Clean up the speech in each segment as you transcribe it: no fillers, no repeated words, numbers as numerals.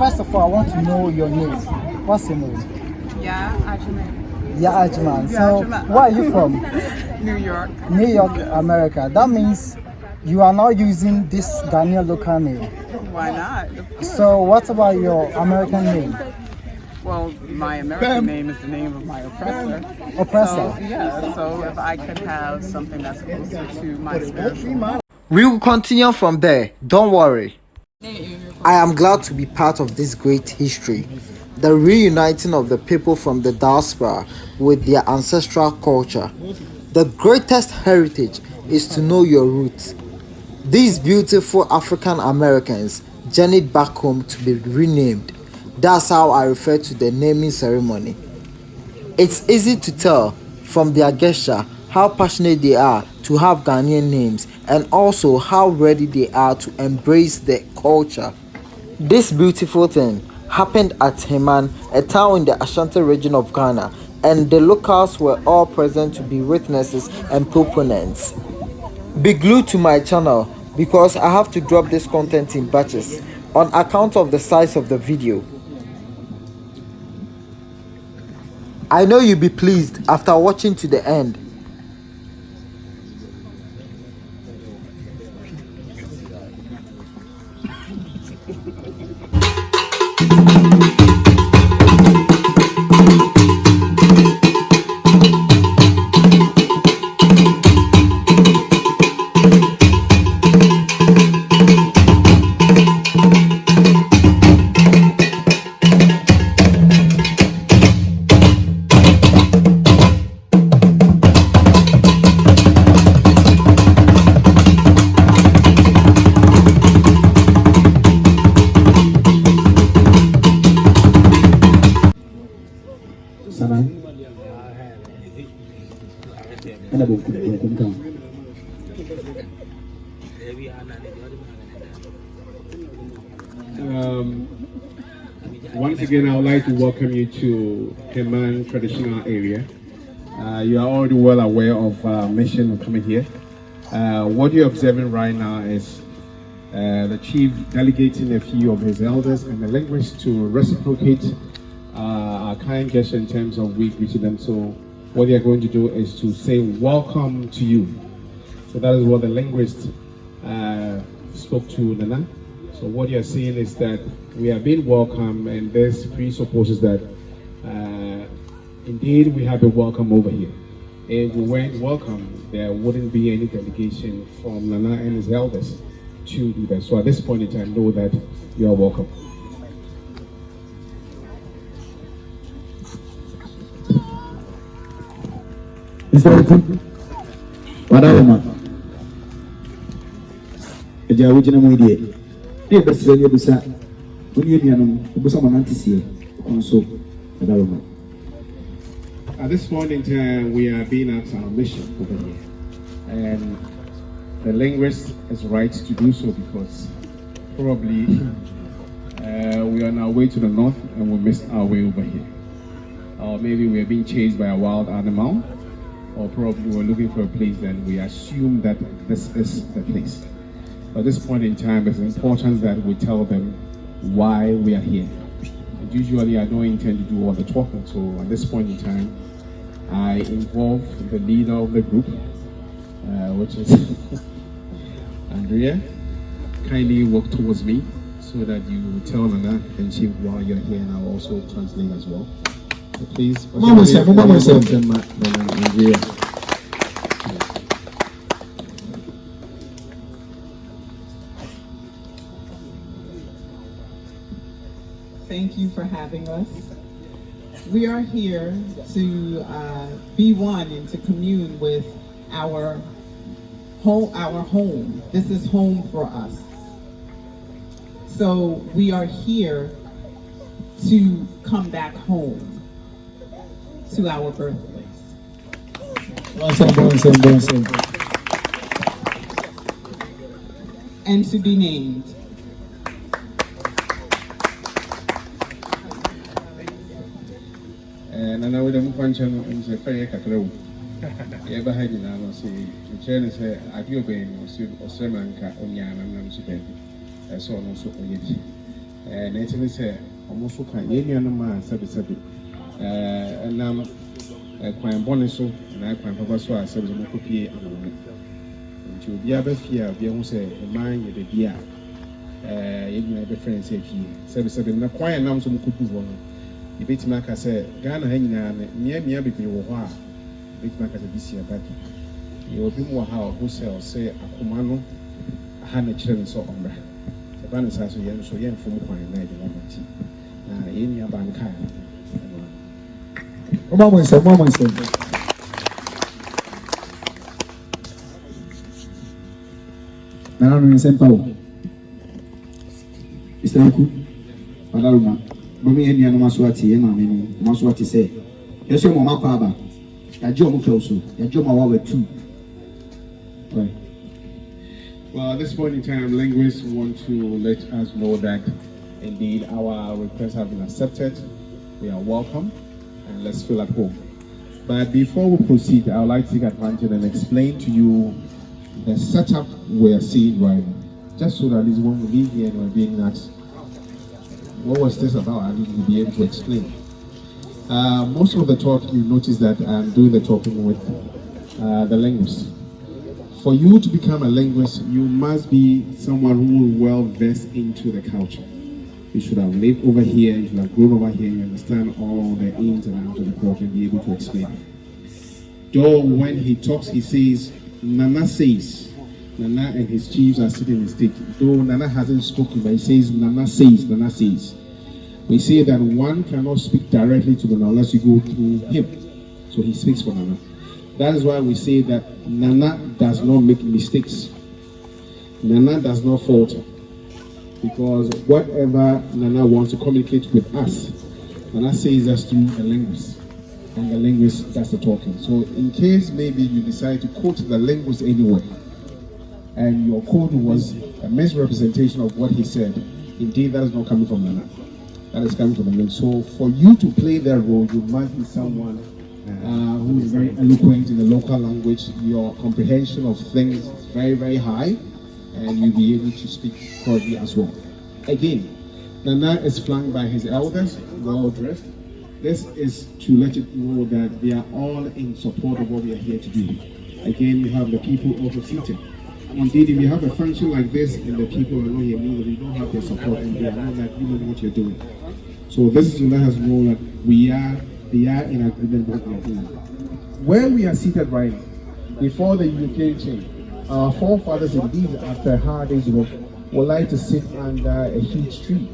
first of all, I want to know your name. What's your name? Yeah, Ajman. Yeah, Ajman. So, where are you from? New York. New York, America. That means you are not using this Ghanaian local name. Why not? So, what about your American name? Well, my American name is the name of my oppressor. Oppressor. So, yeah, so if I could have something that's closer to my spiritual. We will continue from there. Don't worry. I am glad to be part of this great history, the reuniting of the people from the diaspora with their ancestral culture. The greatest heritage is to know your roots. These beautiful African Americans journeyed back home to be renamed. That's how I refer to the naming ceremony. It's easy to tell from their gesture how passionate they are to have Ghanaian names and also how ready they are to embrace the culture. This beautiful thing happened at Heman, a town in the Ashanti region of Ghana, and the locals were all present to be witnesses and proponents. Be glued to my channel because I have to drop this content in batches on account of the size of the video. I know you'll be pleased after watching to the end. Once again, I would like to welcome you to Heman traditional area. You are already well aware of our mission of coming here. What you're observing right now is the chief delegating a few of his elders and the linguists to reciprocate our kind gesture in terms of we greet them. So what they are going to do is to say welcome to you. So that is what the linguist spoke to Nana. So what you're seeing is that we are being welcome, and this presupposes that indeed we have a welcome over here. If we weren't welcome, there wouldn't be any delegation from Nana and his elders to do that. So at this point in time, know that you are welcome. Mr. Wadawama. Ejawujina muidie. Dear President Yabusa, when you Busa Manantisi, also Wadawama. At this point in time, we are being asked our mission over here. And the linguist is right to do so because probably we are on our way to the north and we missed our way over here. Or maybe we are being chased by a wild animal, or probably we're looking for a place and we assume that this is the place. At this point in time, it's important that we tell them why we are here. And usually I don't intend to do all the talking, so at this point in time, I involve the leader of the group, which is Andrea. Kindly walk towards me so that you tell Nana and Chief why you're here, and I'll also translate as well. So please, Andrea. Thank you for having us. We are here to be one and to commune with our home. This is home for us. So we are here to come back home to our birthplace. And to be named. And I know them function in the fire catalogue. Ever had in our say, the chair say, I feel pain or Semanka on Yan and Super. I saw no super yet. And actually say almost so kind any man sabi and kwan bɔne so na kwan papa so a sɛ mo kopie amane nti obi abɛfie a obi ho sɛ man yɛ de bia yɛnyina bɛfrɛ sɛ fie sɛbe na kwan nam so mo kodu hɔ no yɛbɛtumi aka sɛ Ghana ha nyinaa ne mia bebree wɔ hɔ a yɛbɛtumi aka sɛ bisi abaki yɛ obi mu wɔ ha a ɔho sɛ ɔsɛ akoma no aha na kyerɛ ne sɛ ɔmmra sɛ ba ne saa so yɛn so yɛmfom kwan na yɛde lamati na yɛnnua ba nkaa Mama said. Now I'm in St. Paul. Is that cool? Padaluma. Mami eni anu maswati ema meni maswati say. Yes, your mama kwaba. Ya jo mo felso. Ya jo ma wawe two. Right. Well, at this point in time, linguists want to let us know that indeed our requests have been accepted. We are welcome. And let's feel at home. But before we proceed, I would like to take advantage and explain to you the setup we are seeing right now. Just so that at least when we leave here and we're being asked, what was this about? I need to be able to explain. Most of the talk, you notice that I'm doing the talking with the linguist. For you to become a linguist, you must be someone who is well versed into the culture. You should have lived over here, you should have grown over here, you understand all the ins and outs of the culture and be able to explain it. Though when he talks, he says, Nana says. Nana and his chiefs are sitting in the state. Though Nana hasn't spoken, but he says, Nana says, Nana says. We say that one cannot speak directly to Nana unless you go through him. So he speaks for Nana. That is why we say that Nana does not make mistakes. Nana does not falter. Because whatever Nana wants to communicate with us, Nana says us through the linguist. And the linguist does the talking. So in case maybe you decide to quote the linguist anywhere, and your quote was a misrepresentation of what he said, indeed that is not coming from Nana. That is coming from the linguist. So for you to play that role, you must be someone who is very eloquent in the local language. Your comprehension of things is very, very high. And you'll be able to speak correctly as well. Again, Nana is flanked by his elders, well dressed. This is to let you know that they are all in support of what we are here to do. Again, you have the people also seated. Indeed, if you have a function like this and the people are not here, meaning you don't have their support and they are not like you know what you're doing. So this is to let us know that they are in agreement with what we are doing. Where we are seated right now, before the European change, our forefathers indeed, after a hard day's work, would like to sit under a huge tree,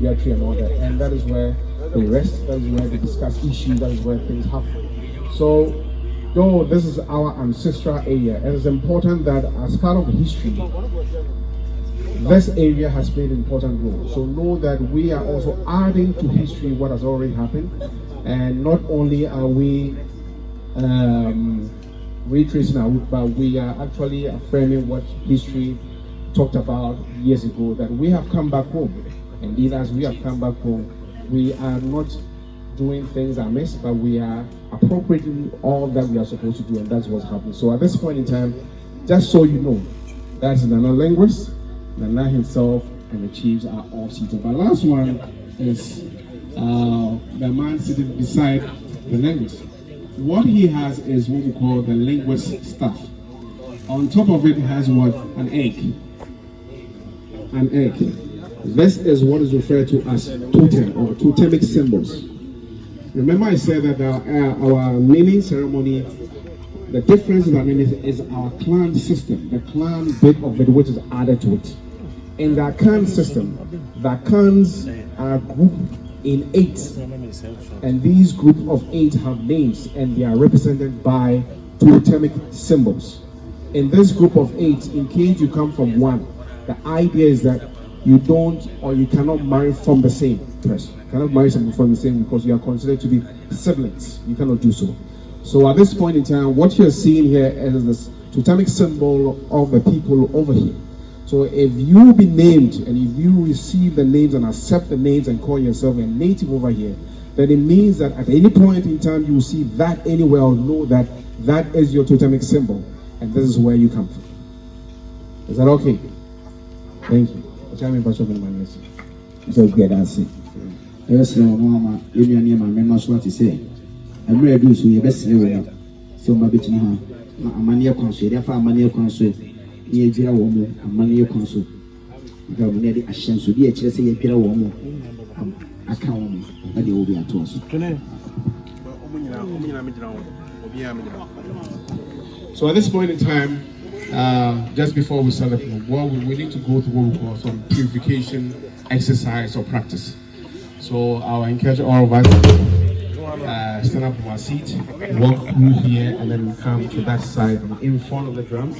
a tree and all that, and that is where they rest, that is where they discuss issues, that is where things happen. So, though this is our ancestral area, it is important that as part of history, this area has played an important role. So know that we are also adding to history what has already happened, and not only are we retracing our route, but we are actually affirming what history talked about years ago, that we have come back home. Indeed, as we have come back home, we are not doing things amiss, but we are appropriating all that we are supposed to do, and that's what's happening. So at this point in time, just so you know, that's Nana linguist, Nana himself, and the chiefs are all seated. But last one is the man sitting beside the linguist. What he has is what we call the linguist staff. On top of it has what? An egg. An egg. This is what is referred to as totem or totemic symbols. Remember I said that our naming ceremony, the difference in our naming is our clan system, the clan bit of it which is added to it. In the Akan system, the Akans are grouped in 8, and these group of 8 have names and they are represented by totemic symbols. In this group of 8, in case you come from one, the idea is that you don't or you cannot marry from the same person. You cannot marry someone from the same because you are considered to be siblings. You cannot do so. So at this point in time, what you're seeing here is this totemic symbol of the people over here. So if you be named and if you receive the names and accept the names and call yourself a native over here, then it means that at any point in time you see that anywhere or know that that is your totemic symbol and this is where you come from. Is that okay? Thank you. So get us. Yes, no, Mamma, you and my members what to say. I'm ready to do your best. So, my bitch, a money console, therefore, money console. Near Jira woman, a money console. Governor Ashanti be a Chelsea and Pira woman. Akan, but they will be at us. So at this point in time, just before we start the program, we need to go through what we call some purification exercise or practice. So I'll encourage all of us stand up from our seat, walk through here, and then we come to that side in front of the drums.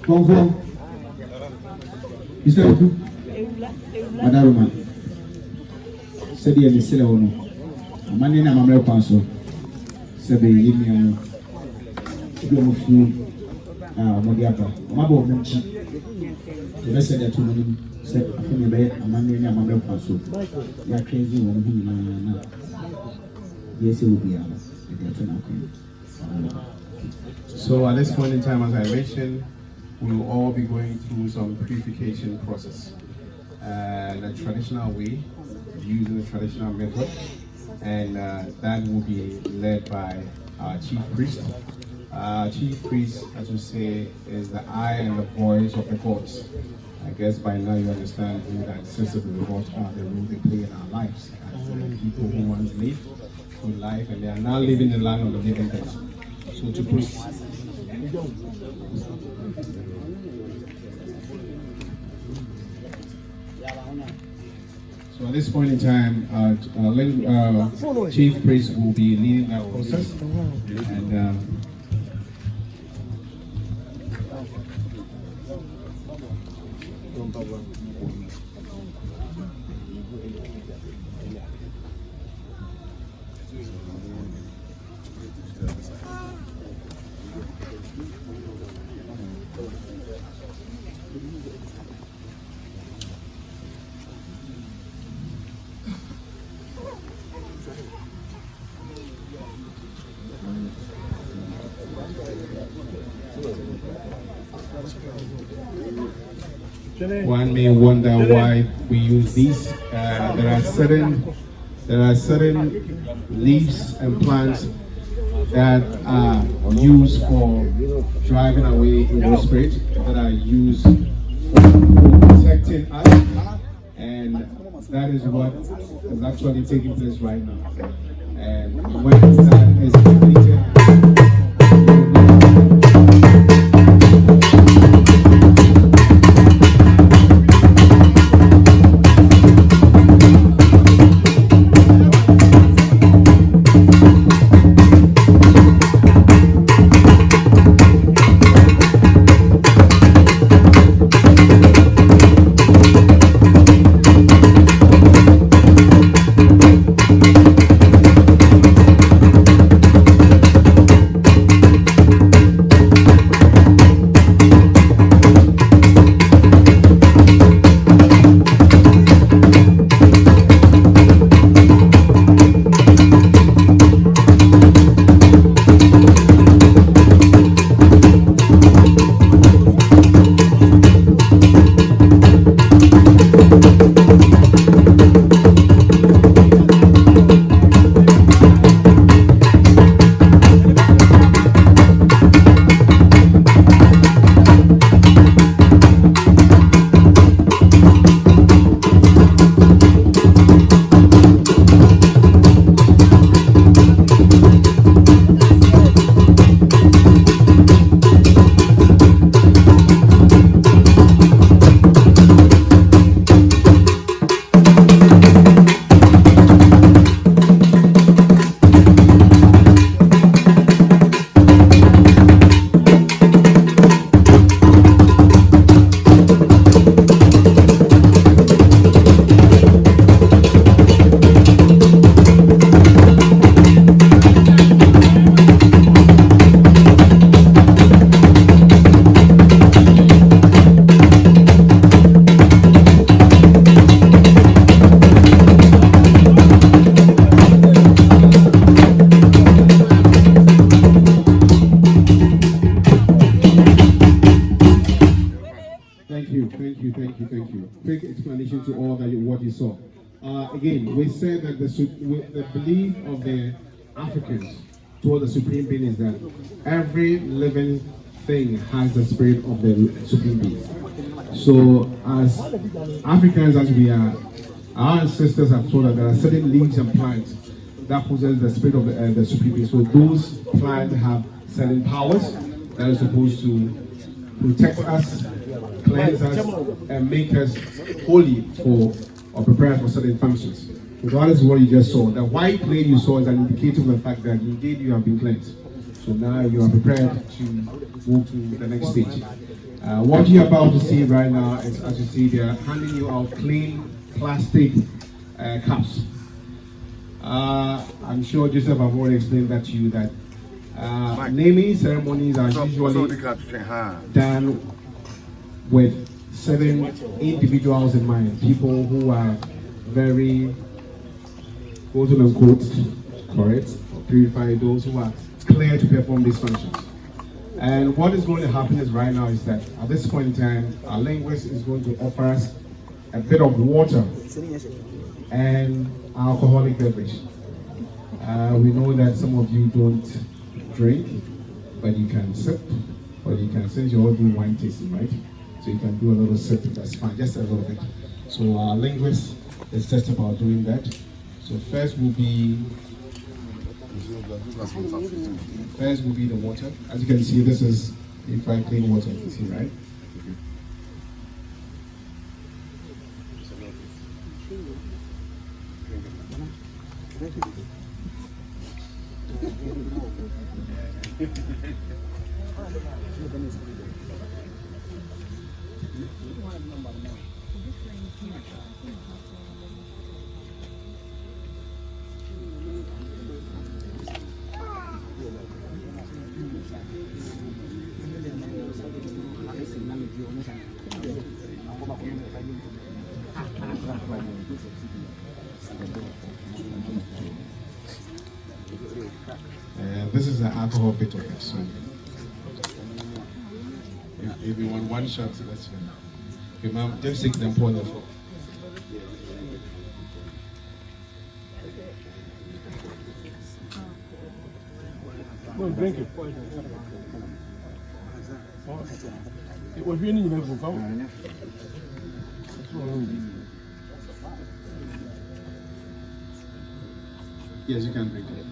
Confirm. Is that true? Madam, said the Missile Ono. A man in a mamma council. Said the Union. Modiapa. Mabo Munchi. The rest of the 2 million said, I think a man in a mamma council. They are crazy one. Yes, it will be ours. So at this point in time, as I mentioned, we will all be going through some purification process. The traditional way, using the traditional method, and that will be led by our chief priest. Chief priest, as we say, is the eye and the voice of the gods. I guess by now you understand who the ancestors of the gods are, the role they play in our lives. As the people who once lived good life, and they are now living in the land of the living dead. So to proceed. So at this point in time, Chief Priest will be leading that process, and one may wonder why we use these. There are certain leaves and plants that are used for driving away evil spirits, that are used for protecting us, and that is what is actually taking place right now. And when that is completed, saw. Again, we said that the belief of the Africans toward the Supreme Being is that every living thing has the spirit of the Supreme Being. So, as Africans as we are, our ancestors have told us there are certain leaves and plants that possess the spirit of the Supreme Being. So, those plants have certain powers that are supposed to protect us, cleanse us, and make us holy for or prepare for certain functions. So that is what you just saw. The white plane you saw is an indicator of the fact that indeed you have been cleansed. So now you are prepared to move to the next stage. What you're about to see right now is, as you see, they are handing you out clean plastic cups. I'm sure Joseph have already explained that to you that naming ceremonies are usually done with certain individuals in mind, people who are very quote unquote correct or purified, those who are clear to perform these functions. And what is going to happen is right now is that at this point in time, our linguist is going to offer us a bit of water and alcoholic beverage. We know that some of you don't drink, but you can sip, or you can, since you're all doing wine tasting, right? So you can do a little sip, that's fine, just a little bit. So our linguist is just about doing that. So first will be the water. As you can see, this is purified clean water, you can see, right? This is the alcohol bit of it. So if you want one shot, that's fine. Okay, ma'am, just take them pour the floor. No, drink it. It was really never come. Yes, you can drink it.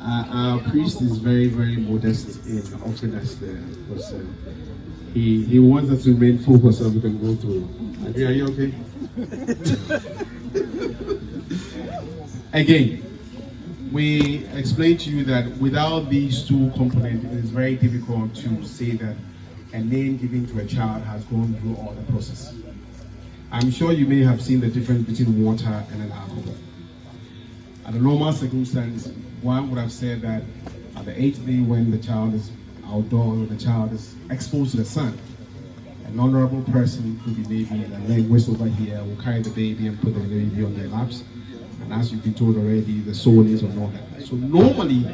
Our priest is very, very modest in offering us because he wants us to remain focused so we can go through. Are you okay? Again, we explained to you that without these two components, it is very difficult to say that a name given to a child has gone through all the process. I'm sure you may have seen the difference between water and an alcohol. At a normal circumstance, one would have said that at the 8th day when the child is outdoors, when the child is exposed to the sun, an honorable person, could be maybe a linguist over here, will carry the baby and put the baby on their laps. And as you've been told already, the soul is or not that. So normally,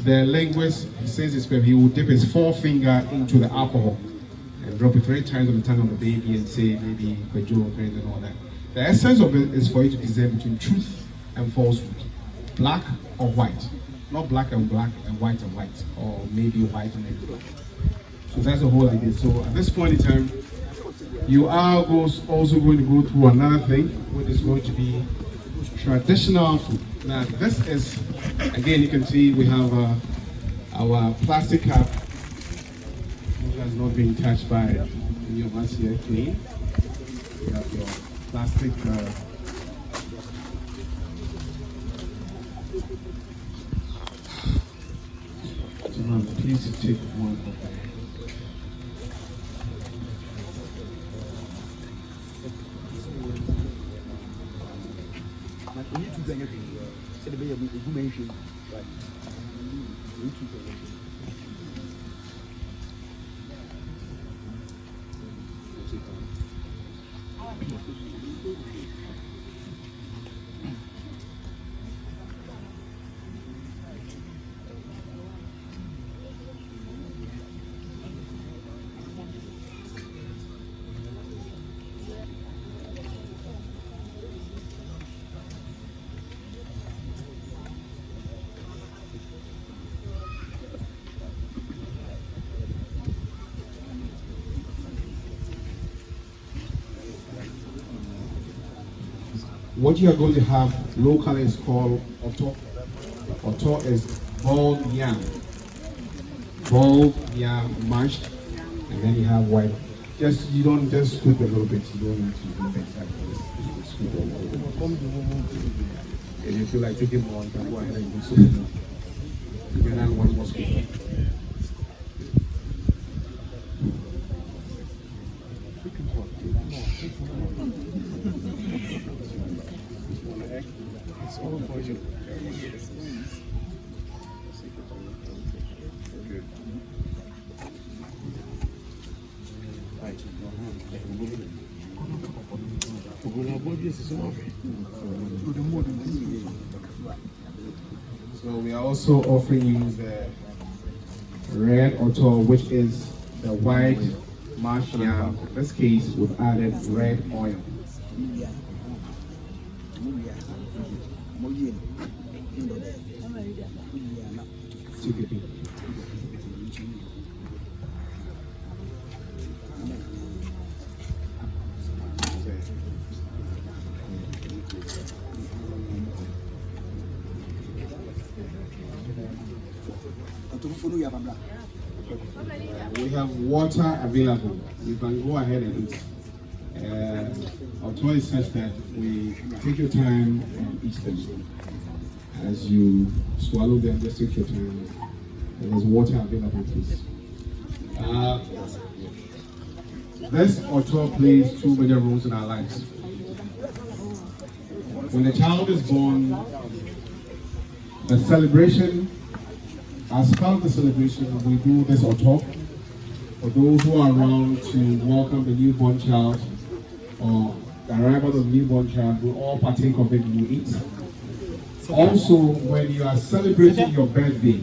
the linguist, he says his prayer, he will dip his forefinger into the alcohol and drop it 3 times on the tongue of the baby and say maybe Kwejo or friends and all that. The essence of it is for you to discern between truth and falsehood, black or white, not black and white, or maybe white and maybe. So that's the whole idea. So at this point in time, you are also going to go through another thing, which is going to be traditional food. Now this is, again, you can see we have our plastic cup, which has not been touched by any of us here, clean. We have your plastic please take one of them. What you are going to have locally is called oto. Oto is boiled yam. Boiled yam mashed, and then you have white. You don't just scoop a little bit. You don't need to do things like this. You scoop a little bit. If you feel like taking more, you can go ahead and do so. You can add one more scoop. It's all for you. So we are also offering you the red oto, which is the white mashed yam. In this case, we've added red oil. We have water available. You can go ahead and eat. Our choice is such that we take your time and eat them. As you swallow them, just take your time. And there's water available, please. This auto plays two major roles in our lives. When the child is born, the celebration, as part of the celebration, we do this auto for those who are around to welcome the newborn child or the arrival of the newborn child. We all partake of it, we eat. Also, when you are celebrating your birthday,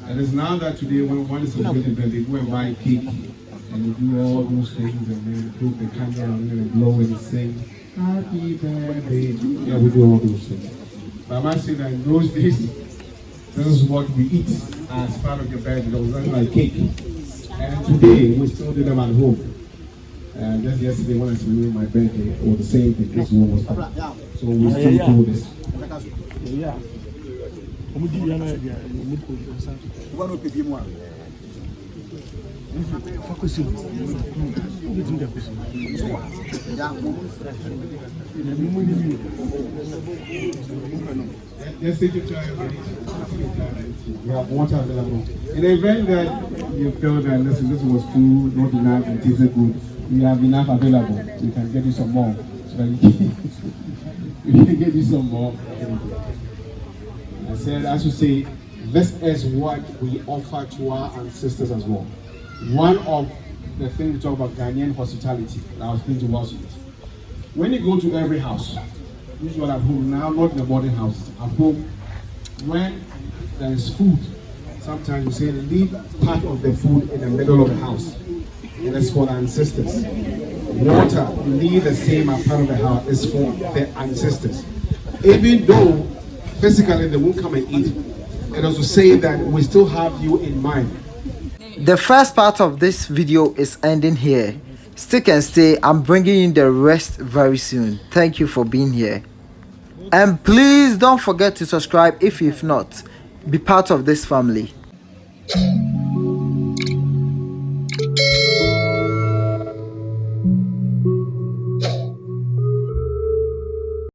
it is now that today when one is celebrating birthday, go and buy cake and you do all those things and then put the candle on and blow and sing happy birthday. Yeah, we do all those things. But I must say that in those days, this is what we eat as part of your birthday. There was nothing like cake. And today, we still do them at home. Just yesterday when I celebrated my birthday, it was the same thing. This one was happening. So we still do this. Yeah. Let's take your time. We have water available. In the event that you feel that listen, this was too not enough and tasted good, we have enough available. We can get you some more. So that we can get you some more. I said, as you say, this is what we offer to our ancestors as well. One of the things we talk about Ghanaian hospitality, and I was going to watch it. When you go to every house, usually at home now, not in the modern houses, at home, when there is food, sometimes you say leave part of the food in the middle of the house. And that's for the ancestors. Water, leave the same part of the house is for the ancestors. Even though physically they won't come and eat, and also say that we still have you in mind. The first part of this video is ending here. Stick and stay. I'm bringing in the rest very soon. Thank you for being here. And please don't forget to subscribe if you've not. Be part of this family.